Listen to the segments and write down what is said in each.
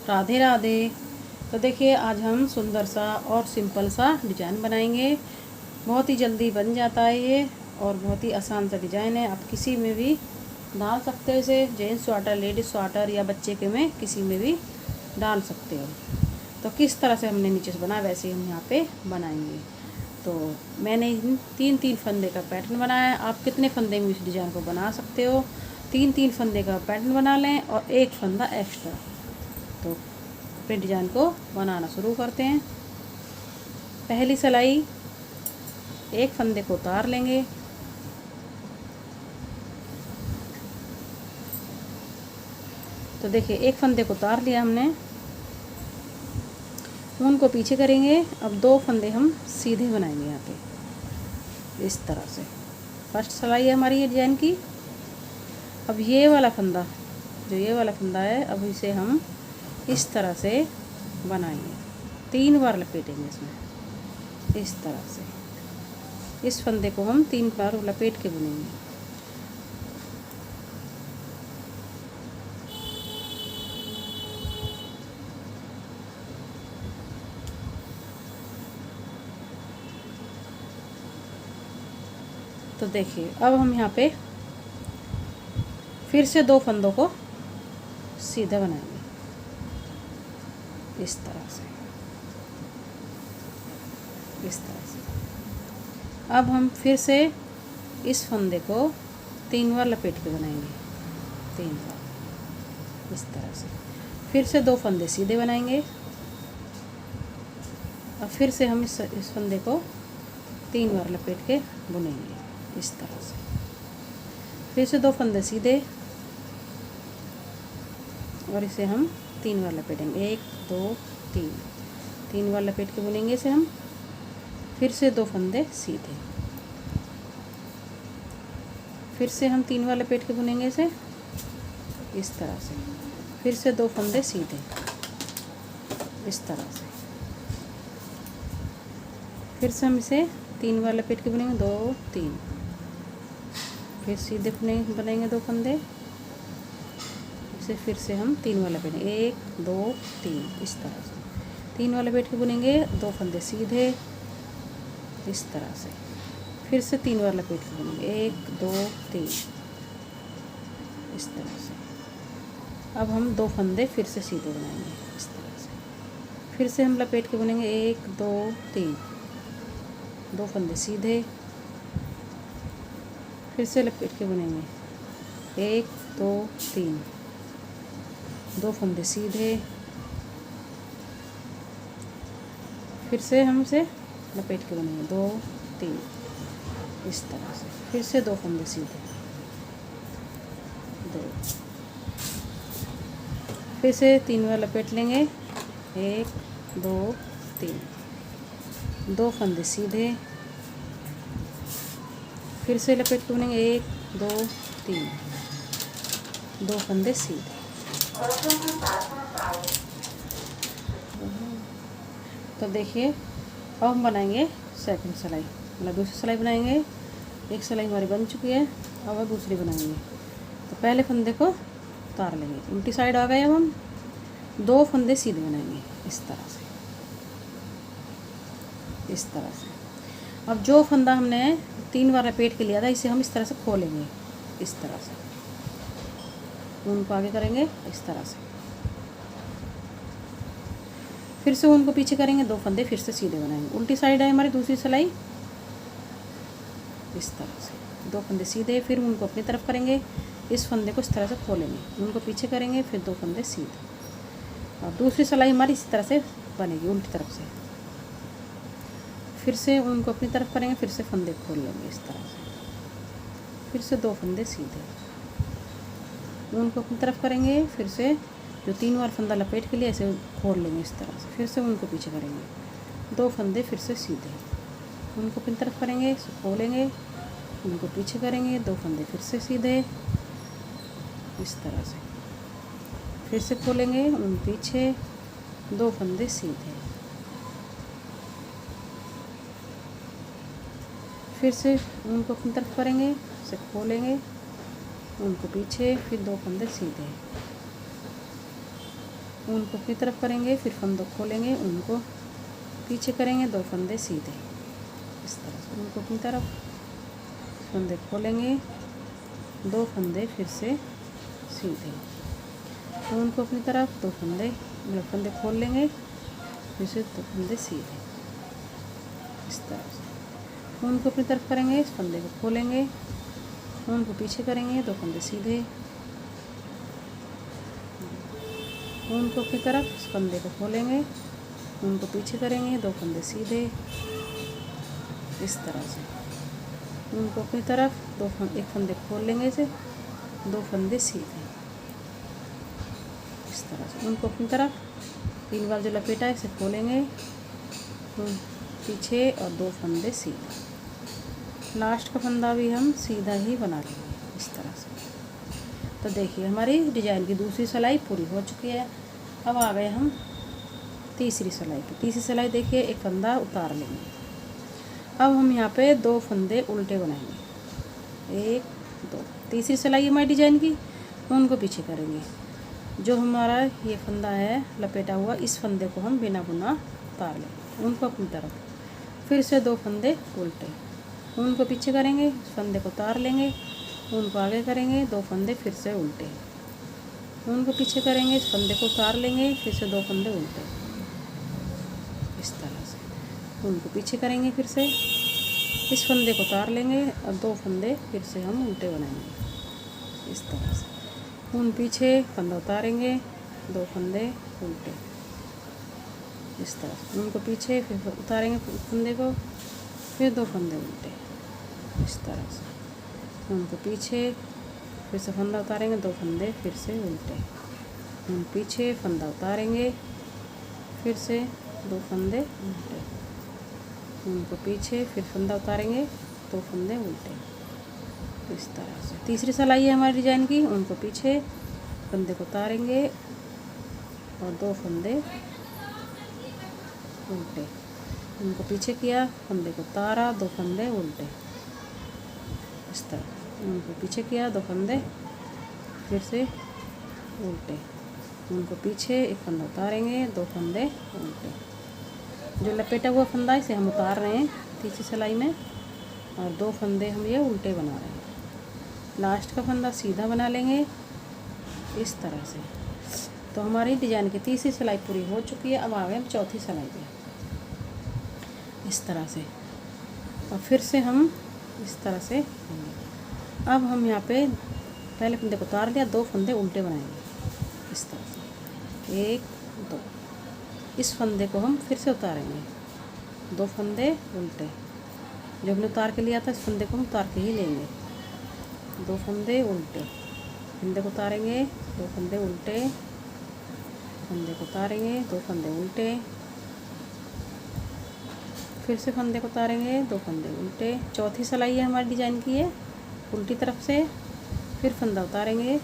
राधे राधे। तो देखिए आज हम सुंदर सा और सिंपल सा डिज़ाइन बनाएंगे। बहुत ही जल्दी बन जाता है ये और बहुत ही आसान सा डिज़ाइन है। आप किसी में भी डाल सकते हो इसे, जेंट्स स्वेटर, लेडीज स्वेटर या बच्चे के में किसी में भी डाल सकते हो। तो किस तरह से हमने नीचे से बनाया वैसे हम यहाँ पे बनाएंगे। तो मैंने तीन तीन फंदे का पैटर्न बनाया है। आप कितने फंदे में इस डिज़ाइन को बना सकते हो। तीन तीन फंदे का पैटर्न बना लें और एक फंदा एक्स्ट्रा। तो अपने डिज़ाइन को बनाना शुरू करते हैं। पहली सिलाई एक फंदे को उतार लेंगे, तो देखिए एक फंदे को उतार लिया हमने, ऊन को पीछे करेंगे। अब दो फंदे हम सीधे बनाएंगे यहाँ पे इस तरह से। फर्स्ट सिलाई है हमारी ये डिज़ाइन की। अब ये वाला फंदा, जो ये वाला फंदा है, अब इसे हम इस तरह से बनाएंगे। 3 बार लपेटेंगे इसमें इस तरह से। इस फंदे को हम 3 बार लपेट के बुनेंगे। तो देखिए अब हम यहाँ पे फिर से 2 फंदों को सीधा बनाएंगे इस तरह से, इस तरह से। अब हम फिर से इस फंदे को 3 बार लपेट के बनाएंगे, 3 बार इस तरह से। फिर से 2 फंदे सीधे बनाएंगे। अब फिर से हम इस फंदे को 3 बार लपेट के बुनेंगे इस तरह से। फिर से 2 फंदे सीधे और इसे हम 3 बार लपेटेंगे। 1 2 3, 3 बार लपेट के बुनेंगे इसे हम। फिर से 2 फंदे सीधे, फिर से हम 3 बार लपेट के बुनेंगे इसे इस तरह से। फिर से 2 फंदे सीधे इस तरह से। फिर से हम इसे 3 बार लपेट के बुनेंगे, 2 3। फिर सीधे बनेंगे 2 फंदे, इसे फिर से हम 3 बार लपेटेंगे, 1 2 3 इस तरह से। 3 बार लपेट के बुनेंगे, 2 फंदे सीधे इस तरह से। फिर से 3 बार लपेट के बुनेंगे, 1 2 3 इस तरह से। अब हम 2 फंदे फिर से सीधे बनाएंगे इस तरह से। फिर से हम लपेट के बुनेंगे, 1 2 3, 2 फंदे सीधे। फिर से लपेट के बुनेंगे, 1 2 3, 2 फंदे सीधे। फिर से हम इसे लपेट के बुनेंगे, 2 3 इस तरह से। फिर से 2 फंदे सीधे, 2। फिर से 3 बार लपेट लेंगे, 1 2 3, 2 फंदे सीधे। फिर से लपेट के बुनेंगे, 1 2 3, 2 फंदे सीधे। तो देखिए अब हम बनाएंगे सेकंड सिलाई, मतलब दूसरी सिलाई बनाएंगे। एक सिलाई हमारी बन चुकी है, अब दूसरी बनाएंगे। तो पहले फंदे को उतार लेंगे, उल्टी साइड आ गए। अब हम 2 फंदे सीधे बनाएंगे इस तरह से, इस तरह से। अब जो फंदा हमने 3 बार लपेट के लिया था, इसे हम इस तरह से खोलेंगे इस तरह से। ऊन को आगे करेंगे इस तरह से। फिर से ऊन को पीछे करेंगे, 2 फंदे फिर से सीधे बनाएंगे। उल्टी साइड है हमारी दूसरी सिलाई इस तरह से। 2 फंदे सीधे, फिर ऊन को अपनी तरफ करेंगे, इस फंदे को इस तरह से खोलेंगे, ऊन को पीछे करेंगे, फिर 2 फंदे सीधे। और दूसरी सिलाई हमारी इस तरह से बनेगी उल्टी तरफ से। फिर से ऊन को अपनी तरफ करेंगे, फिर से फंदे खोल लेंगे इस तरह से। फिर से 2 फंदे सीधे, ऊन को अपनी तरफ करेंगे, फिर से जो 3 बार फंदा लपेट के लिए ऐसे खोल लेंगे इस तरह से। फिर से ऊन को पीछे करेंगे, 2 फंदे फिर से सीधे, ऊन को अपनी तरफ करेंगे, खोलेंगे, ऊन को पीछे करेंगे, 2 फंदे फिर से सीधे इस तरह से। फिर से खोलेंगे, ऊन पीछे, 2 फंदे सीधे। फिर से ऊन को अपनी तरफ करेंगे, इसे खोलेंगे, ऊन को पीछे, फिर 2 फंदे सीधे। ऊन को अपनी तरफ करेंगे, फिर फंदों खोलेंगे, ऊन को पीछे करेंगे, 2 फंदे सीधे इस तरह से। ऊन को अपनी तरफ, फंदे खोलेंगे, 2 फंदे फिर से सीधे, ऊन को अपनी तरफ, 2 फंदे मतलब फंदे खोल लेंगे, फिर से 2 फंदे सीधे इस तरह से। ऊन को अपनी तरफ करेंगे, इस फंदे को खोलेंगे, ऊन को पीछे करेंगे, 2 फंदे सीधे, ऊन को अपनी तरफ, इस फंदे को खोलेंगे, ऊन को पीछे करेंगे, 2 फंदे सीधे इस तरह से। ऊन को अपनी तरफ, एक फंदे खोल लेंगे इसे, 2 फंदे सीधे इस तरह से। ऊन को अपनी तरफ 3 बार जो लपेटा है इसे खोलेंगे, पीछे और 2 फंदे सीधे। लास्ट का फंदा भी हम सीधा ही बना लेंगे इस तरह से। तो देखिए हमारी डिजाइन की दूसरी सिलाई पूरी हो चुकी है। अब आ गए हम तीसरी सिलाई पे। तीसरी सिलाई देखिए, एक फंदा उतार लेंगे। अब हम यहाँ पे 2 फंदे उल्टे बनाएंगे, 1 2। तीसरी सिलाई हमारी डिजाइन की, उनको पीछे करेंगे। जो हमारा ये फंदा है लपेटा हुआ, इस फंदे को हम बिना बुना उतार लेंगे, उनको अपनी तरफ, फिर से 2 फंदे उल्टे, उनको पीछे करेंगे, इस फंदे को उतार लेंगे, उनको आगे करेंगे, 2 फंदे फिर से उल्टे, उनको पीछे करेंगे, इस फंदे को उतार लेंगे, फिर से 2 फंदे उल्टे इस तरह से। उनको पीछे करेंगे, फिर से इस फंदे को उतार लेंगे और 2 फंदे फिर से हम उल्टे बनाएंगे इस तरह से। उन पीछे फंदा उतारेंगे, 2 फंदे उल्टे इस तरह से। उनको पीछे फिर उतारेंगे फंदे को, फिर 2 फंदे उल्टे इस तरह से। उनको पीछे फिर से फंदा उतारेंगे, 2 फंदे फिर से उल्टे, उन पीछे फंदा उतारेंगे, फिर से 2 फंदे उल्टे, उनको पीछे फिर फंदा उतारेंगे, 2 फंदे उल्टे इस तरह से। तीसरी सिलाई है हमारी डिजाइन की, उनको पीछे फंदे को उतारेंगे और 2 फंदे उल्टे, उनको पीछे किया, फंदे को उतारा, 2 फंदे उल्टे इस तरह। उनको पीछे किया, 2 फंदे फिर से उल्टे, उनको पीछे एक फंदा उतारेंगे, 2 फंदे उल्टे। जो लपेटा हुआ फंदा इसे हम उतार रहे हैं तीसरी सिलाई में, और 2 फंदे हम ये उल्टे बना रहे हैं। लास्ट का फंदा सीधा बना लेंगे इस तरह से। तो हमारी डिजाइन की तीसरी सिलाई पूरी हो चुकी है। अब आ गए हम चौथी सिलाई पे इस तरह से, और फिर से हम इस तरह से लेंगे। अब हम यहाँ पे पहले फंदे को उतार लिया, 2 फंदे उल्टे बनाएंगे इस तरह से, 1 2। इस फंदे को हम फिर से उतारेंगे, 2 फंदे उल्टे, जो हमने उतार के लिया था इस फंदे को हम उतार के ही लेंगे, 2 फंदे उल्टे, फंदे को उतारेंगे, 2 फंदे उल्टे, फंदे को उतारेंगे, 2 फंदे उल्टे, फिर से फंदे को उतारेंगे, 2 फंदे उल्टे। चौथी सिलाई है हमारी डिजाइन की है, उल्टी तरफ से, फिर फंदा उतारेंगे,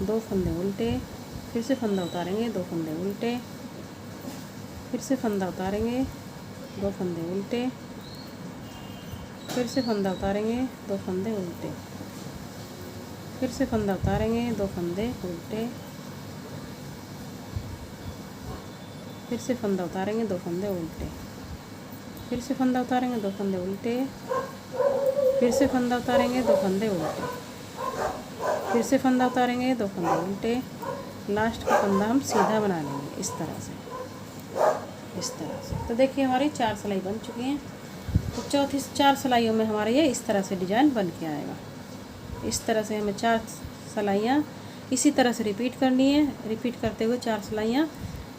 2 फंदे उल्टे, फिर से फंदा उतारेंगे, 2 फंदे उल्टे, फिर से फंदा उतारेंगे, 2 फंदे उल्टे, फिर से फंदा उतारेंगे, 2 फंदे उल्टे, फिर से फंदा उतारेंगे, 2 फंदे उल्टे, फिर से फंदा उतारेंगे, 2 फंदे उल्टे, फिर से फंदा उतारेंगे, 2 फंदे उल्टे, फिर से फंदा उतारेंगे, 2 फंदे उल्टे, फिर से फंदा उतारेंगे, 2 फंदे उल्टे। लास्ट का फंदा हम सीधा बना लेंगे इस तरह से, इस तरह से। तो देखिए हमारी 4 सिलाई बन चुकी हैं। तो चौथी 4 सिलाइयों में हमारे ये इस तरह से डिजाइन बन के आएगा। इस तरह से हमें 4 सिलाइयाँ इसी तरह से रिपीट करनी है। रिपीट करते हुए 4 सिलाइयाँ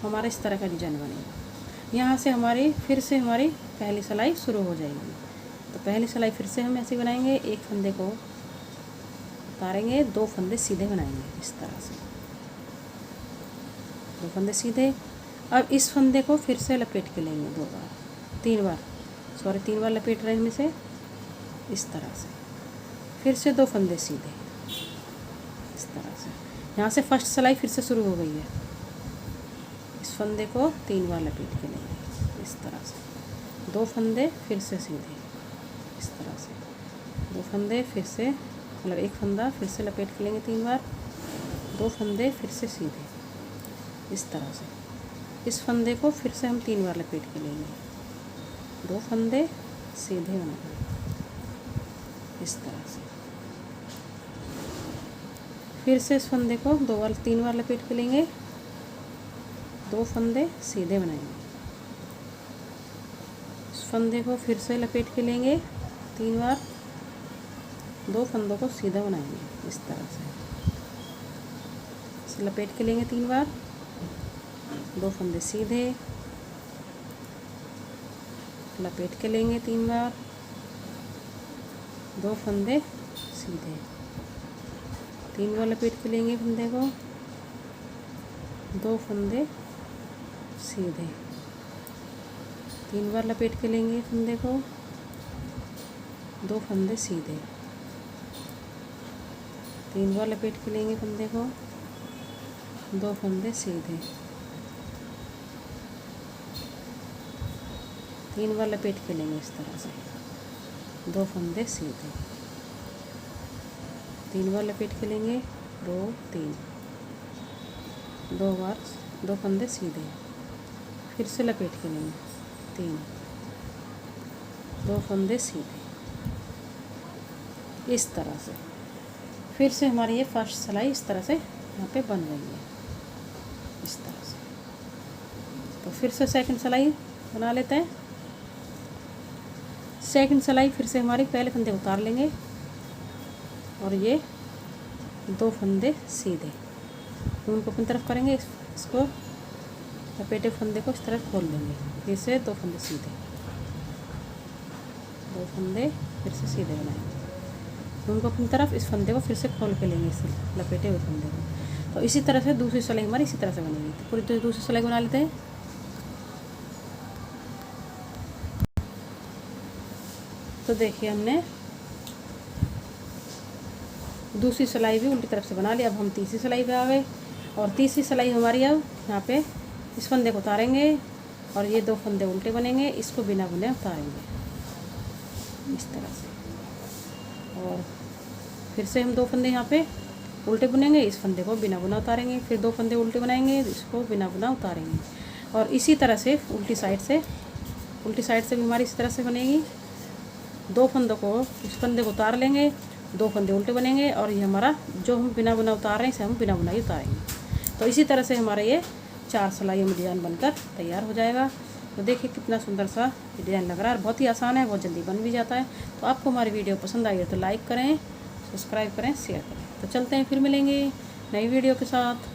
हमारा इस तरह का डिजाइन बनेगा। यहाँ से हमारी फिर से हमारी पहली सिलाई शुरू हो जाएगी। तो पहली सिलाई फिर से हम ऐसे बनाएंगे, एक फंदे को उतारेंगे, 2 फंदे सीधे बनाएंगे इस तरह से, 2 फंदे सीधे। अब इस फंदे को फिर से लपेट के लेंगे 3 बार लपेट रहे हैं हम इसे इस तरह से। फिर से 2 फंदे सीधे इस तरह से। यहाँ से फर्स्ट सिलाई फिर से शुरू हो गई है। इस फंदे को 3 बार लपेट के लेंगे इस तरह से, 2 फंदे फिर से सीधे इस तरह से, 2 फंदे फिर से मतलब एक फंदा फिर से लपेट के लेंगे 3 बार, 2 फंदे फिर से सीधे इस तरह से। इस फंदे को फिर से हम 3 बार लपेट के लेंगे, 2 फंदे सीधे बनाएंगे इस तरह से। फिर से इस फंदे को 3 बार लपेट के लेंगे, 2 फंदे सीधे बनाएंगे। इस फंदे को फिर से लपेट के लेंगे 3 बार, 2 फंदों को सीधा बनाएंगे इस तरह से। इसे लपेट के लेंगे 3 बार, 2 फंदे सीधे, लपेट के लेंगे 3 बार, 2 फंदे सीधे, 3 बार लपेट के लेंगे फंदे को, 2 फंदे सीधे, 3 बार लपेट के लेंगे फंदे को, 2 फंदे सीधे, 3 बार लपेट के लेंगे फंदे को, 2 फंदे सीधे, 3 बार लपेट के लेंगे इस तरह से, 2 फंदे सीधे, 3 बार लपेट के लेंगे, 2 3, 2 बार 2 फंदे सीधे, फिर से लपेट के लेंगे 3, 2 फंदे सीधे इस तरह से। फिर से हमारी ये फर्स्ट सिलाई इस तरह से यहाँ पे बन रही है इस तरह से। तो फिर से सेकंड सिलाई बना लेते हैं। सेकंड सिलाई फिर से हमारी पहले फंदे उतार लेंगे और ये 2 फंदे सीधे ऊन को अपनी तरफ करेंगे, इसको लपेटे फंदे को इस तरह खोल देंगे, फिर से 2 फंदे सीधे, 2 फंदे फिर से सीधे बनाएंगे ऊन को अपनी तरफ, इस फंदे को फिर से खोल के लेंगे इस लपेटे हुए फंदे को। तो इसी तरह से दूसरी सिलाई हमारी इसी तरह से बनेगी। तो पूरी दूसरी सिलाई बना लेते हैं। तो देखिए हमने दूसरी सिलाई भी उल्टी तरफ से बना ली। अब हम तीसरी सिलाई पे आ गए और तीसरी सिलाई हमारी अब यहाँ पे इस फंदे को उतारेंगे और ये 2 फंदे उल्टे बनेंगे, इसको बिना बुने उतारेंगे इस तरह से। और फिर से हम 2 फंदे यहाँ पे उल्टे बुनेंगे, इस फंदे को बिना बुना उतारेंगे, फिर 2 फंदे उल्टे बनाएंगे, इसको बिना बुना उतारेंगे। और इसी तरह से उल्टी साइड से भी हमारी इस तरह से बनेगी। 2 फंदों को इस फंदे को उतार लेंगे, 2 फंदे उल्टे बनेंगे और ये हमारा जो हम बिना बुना उतार रहे हैं इसे हम बिना बुनाई उतारेंगे। तो इसी तरह से हमारा ये 4 सिलाइयों में डिज़ाइन बनकर तैयार हो जाएगा। तो देखिए कितना सुंदर सा डिज़ाइन लग रहा है और बहुत ही आसान है, बहुत जल्दी बन भी जाता है। तो आपको हमारी वीडियो पसंद आई है तो लाइक करें, सब्सक्राइब करें, शेयर करें। तो चलते हैं, फिर मिलेंगे नई वीडियो के साथ।